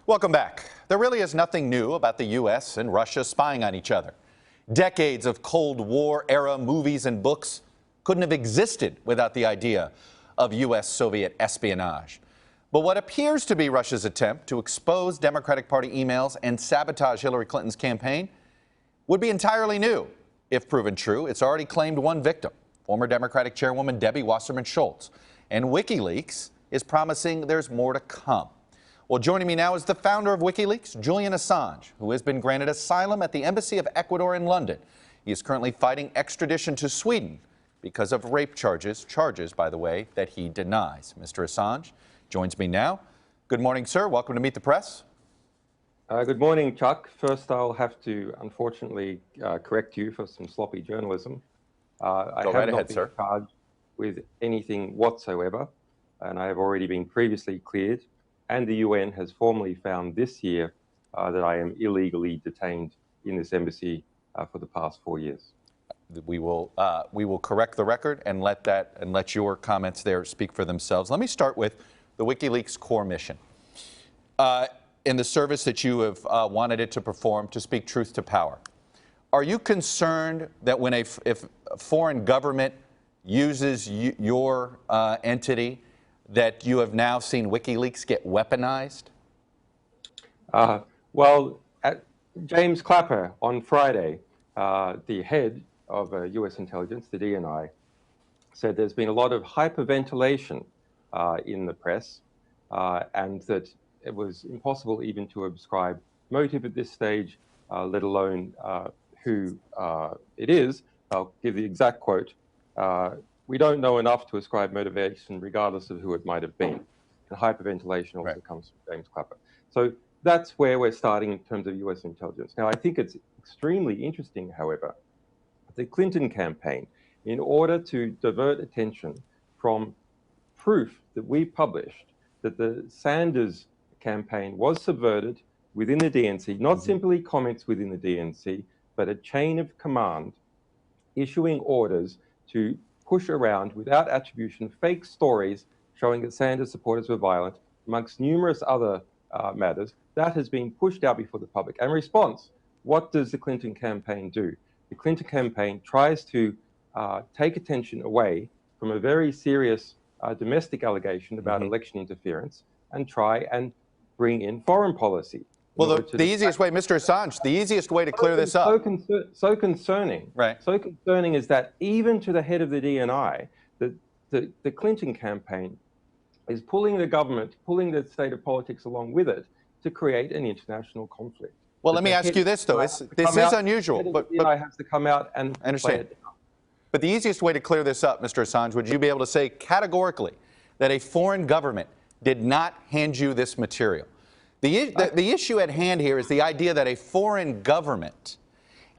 Welcome back. There really is nothing new about the U.S. and Russia spying on each other. Decades of Cold War-era movies and books couldn't have existed without the idea of U.S.-Soviet espionage. But what appears to be Russia's attempt to expose Democratic Party emails and sabotage Hillary Clinton's campaign would be entirely new. If proven true, it's already claimed one victim, former Democratic Chairwoman Debbie Wasserman Schultz. And WikiLeaks is promising there's more to come. Well, joining me now is the founder of WikiLeaks, Julian Assange, who has been granted asylum at the Embassy of Ecuador in London. He is currently fighting extradition to Sweden because of rape charges, by the way, that he denies. Mr. Assange joins me now. Good morning, sir. Welcome to Meet the Press. Good morning, Chuck. First, I'll have to, unfortunately, correct you for some sloppy journalism. I Go right ahead, sir. Charged with anything whatsoever, and I have already been previously cleared, and the UN has formally found this year that I am illegally detained in this embassy for the past 4 years. We will correct the record and let your comments there speak for themselves. Let me start with the WikiLeaks core mission. In the service that you have wanted it to perform, to speak truth to power. Are you concerned that when if a foreign government uses your entity, that you have now seen WikiLeaks get weaponized? Well, James Clapper on Friday, the head of US intelligence, the DNI, said there's been a lot of hyperventilation in the press and that it was impossible even to ascribe motive at this stage, let alone who it is. I'll give the exact quote. We don't know enough to ascribe motivation regardless of who it might have been. And hyperventilation also comes from James Clapper. So that's where we're starting in terms of US intelligence. Now, I think it's extremely interesting, however, the Clinton campaign, in order to divert attention from proof that we published that the Sanders campaign was subverted within the DNC, not simply comments within the DNC, but a chain of command issuing orders to push around without attribution fake stories showing that Sanders supporters were violent, amongst numerous other matters. That has been pushed out before the public. And response, what does the Clinton campaign do? The Clinton campaign tries to take attention away from a very serious domestic allegation about election interference and try and bring in foreign policy. Well, the easiest way, Mr. Assange, the easiest way to clear this up. So concerning. Right. So concerning is that even to the head of the DNI, the Clinton campaign is pulling the government, pulling the state of politics along with it to create an international conflict. Well, let me ask you this, though. This is unusual. But I have to come out and understand. But the easiest way to clear this up, Mr. Assange, would you be able to say categorically that a foreign government did not hand you this material? The issue at hand here is the idea that a foreign government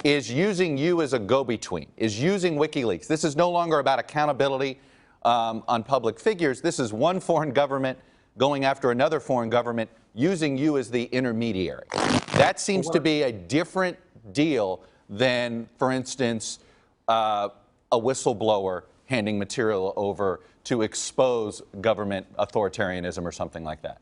is using you as a go-between, is using WikiLeaks. This is no longer about accountability on public figures. This is one foreign government going after another foreign government, using you as the intermediary. That seems to be a different deal than, for instance, a whistleblower handing material over to expose government authoritarianism or something like that.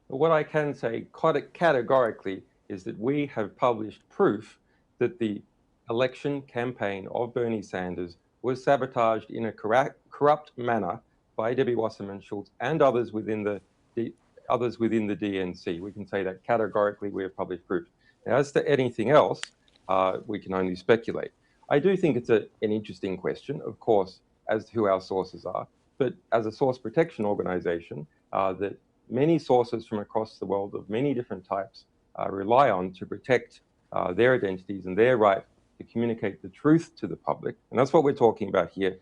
What I can say categorically is that we have published proof that the election campaign of Bernie Sanders was sabotaged in a corrupt manner by Debbie Wasserman Schultz and others within the DNC. We can say that categorically we have published proof. Now, as to anything else, we can only speculate. I do think it's an interesting question, of course, as to who our sources are. But as a source protection organization that many sources from across the world of many different types rely on to protect their identities and their right to communicate the truth to the public. And that's what we're talking about here,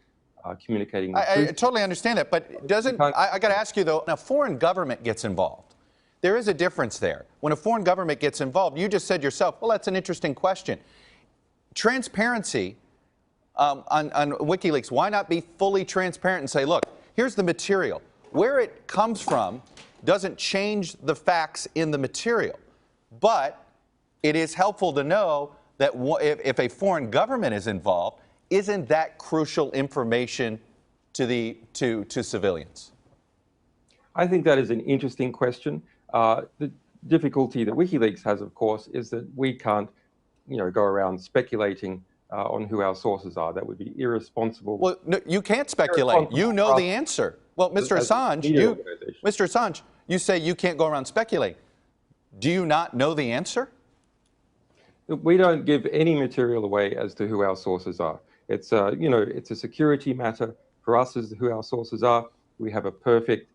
communicating the truth. I totally understand that, but doesn't, I got to ask you though, when a foreign government gets involved, there is a difference there. When a foreign government gets involved, you just said yourself, well, that's an interesting question. Transparency on WikiLeaks, why not be fully transparent and say, look, here's the material. Where it comes from doesn't change the facts in the material, but it is helpful to know that if a foreign government is involved, isn't that crucial information to civilians? I think that is an interesting question. The difficulty that WikiLeaks has, of course, is that we can't, go around speculating on who our sources are. That would be irresponsible. Well, no, you can't speculate. You know the answer. Well, Mr. Assange, Mr. Assange, you say you can't go around speculating. Do you not know the answer? We don't give any material away as to who our sources are. It's it's a security matter for us as to who our sources are. We have a perfect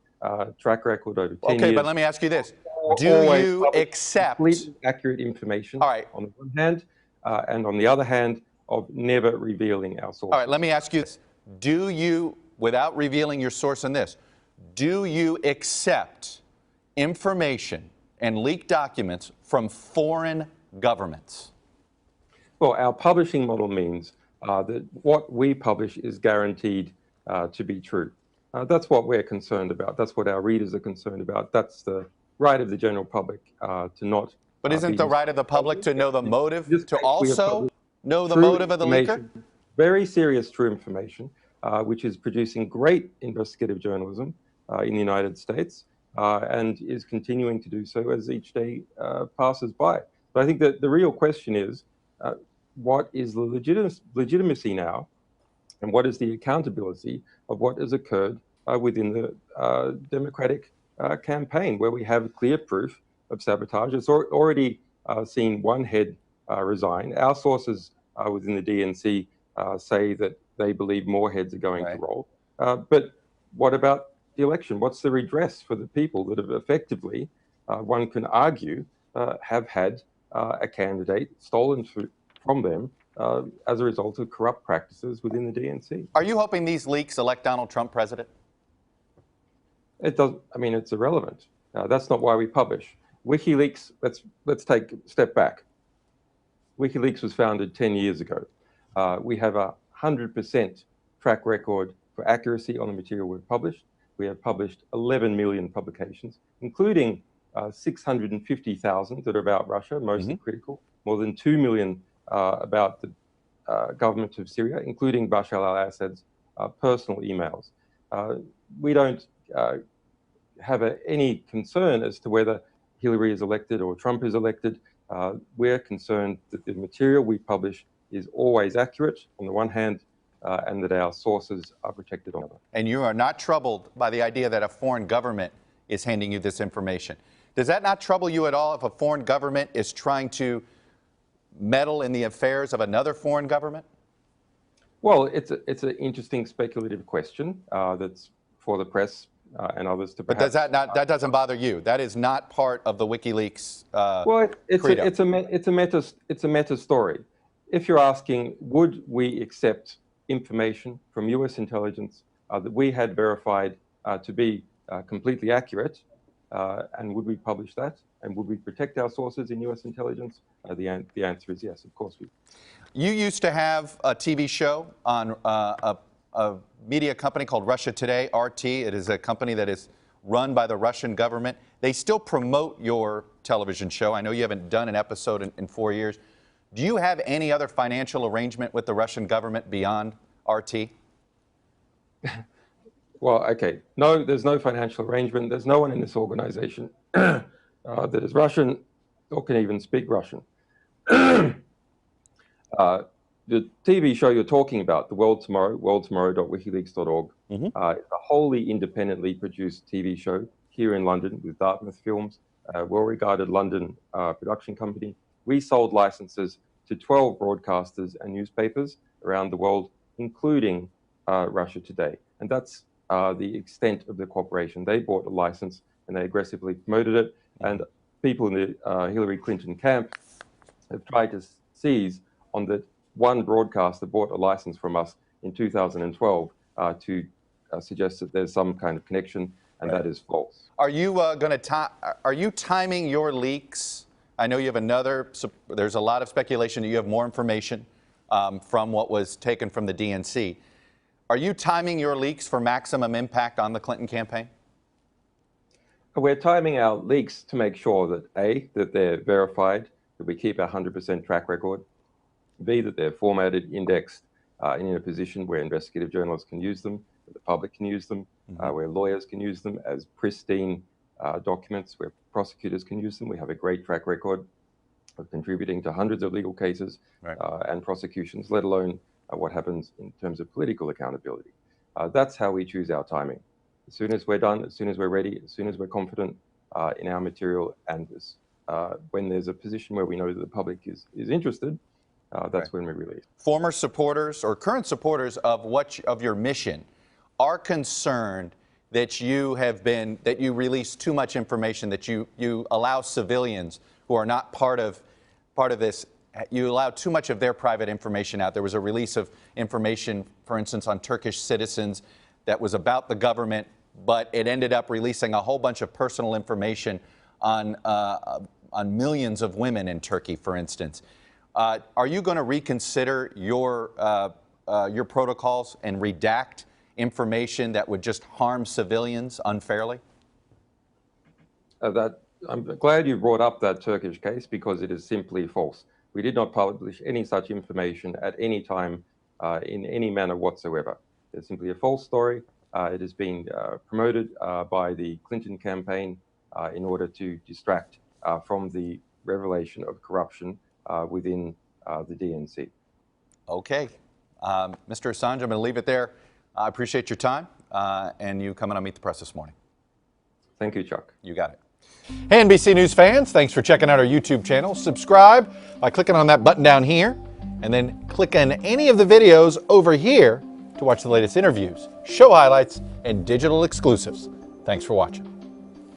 track record over 10 years. Okay, but let me ask you this. Do you accept completely accurate information All right. on the one hand, and on the other hand, of never revealing our sources? All right, let me ask you this. Do you, without revealing your source in this, do you accept information and leaked documents from foreign governments? Well, our publishing model means that what we publish is guaranteed to be true. That's what we're concerned about. That's what our readers are concerned about. That's the right of the general public to not. But isn't the right of the public to know the motive, to also know the motive of the leaker? Very serious true information, which is producing great investigative journalism in the United States and is continuing to do so as each day passes by. But I think that the real question is, what is the legitimacy now, and what is the accountability of what has occurred within the Democratic campaign, where we have clear proof of sabotage? It's already seen one head resign. Our sources within the DNC say that they believe more heads are going to roll. But what about the election? What's the redress for the people that have effectively, one can argue, have had a candidate stolen from them as a result of corrupt practices within the DNC? Are you hoping these leaks elect Donald Trump president? It does. I mean, it's irrelevant. That's not why we publish. WikiLeaks, let's take a step back. WikiLeaks was founded 10 years ago. We have 100% track record for accuracy on the material we've published. We have published 11 million publications, including 650,000 that are about Russia, mostly critical, more than 2 million about the government of Syria, including Bashar al-Assad's personal emails. We don't have any concern as to whether Hillary is elected or Trump is elected. We're concerned that the material we publish is always accurate on the one hand, and that our sources are protected on the other. And you are not troubled by the idea that a foreign government is handing you this information. Does that not trouble you at all if a foreign government is trying to meddle in the affairs of another foreign government? Well, it's an interesting speculative question that's for the press and others to. But does that not that doesn't bother you? That is not part of the WikiLeaks. Well, it's a meta story. If you're asking, would we accept information from U.S. intelligence that we had verified to be completely accurate, and would we publish that? And would we protect our sources in U.S. intelligence? The answer is yes, of course we. You used to have a TV show on a media company called Russia Today, RT. It is a company that is run by the Russian government. They still promote your television show. I know you haven't done an episode in 4 years. Do you have any other financial arrangement with the Russian government beyond RT? Well, okay. No, there's no financial arrangement. There's no one in this organization that is Russian or can even speak Russian. The TV show you're talking about, The World Tomorrow, worldtomorrow.wikileaks.org, is a wholly independently produced TV show here in London with Dartmouth Films, a well-regarded London production company. We sold licenses to 12 broadcasters and newspapers around the world, including Russia Today. And that's the extent of the cooperation. They bought a license and they aggressively promoted it. And people in the Hillary Clinton camp have tried to seize on that one broadcaster bought a license from us in 2012 to suggest that there's some kind of connection, and that is false. Are you are you timing your leaks? I know you have there's a lot of speculation that you have more information from what was taken from the DNC. Are you timing your leaks for maximum impact on the Clinton campaign? We're timing our leaks to make sure that A, that they're verified, that we keep our 100% track record, B, that they're formatted, indexed, in a position where investigative journalists can use them, that the public can use them, where lawyers can use them as pristine documents where prosecutors can use them. We have a great track record of contributing to hundreds of legal cases and prosecutions, let alone what happens in terms of political accountability. That's how we choose our timing. As soon as we're done, as soon as we're ready, as soon as we're confident in our material, and when there's a position where we know that the public is interested, that's when we release. Former supporters or current supporters of your mission are concerned that you release too much information, that you allow civilians who are not part of this, you allow too much of their private information out. There was a release of information, for instance, on Turkish citizens that was about the government, but it ended up releasing a whole bunch of personal information on millions of women in Turkey, for instance. Are you going to reconsider your protocols and redact information that would just harm civilians unfairly? I'm glad you brought up that Turkish case, because it is simply false. We did not publish any such information at any time in any manner whatsoever. It's simply a false story. It has been promoted by the Clinton campaign in order to distract from the revelation of corruption within the DNC. Okay. Mr. Assange, I'm going to leave it there. I appreciate your time and you coming on Meet the Press this morning. Thank you, Chuck. You got it. Hey, NBC News fans, thanks for checking out our YouTube channel. Subscribe by clicking on that button down here, and then click on any of the videos over here to watch the latest interviews, show highlights, and digital exclusives. Thanks for watching.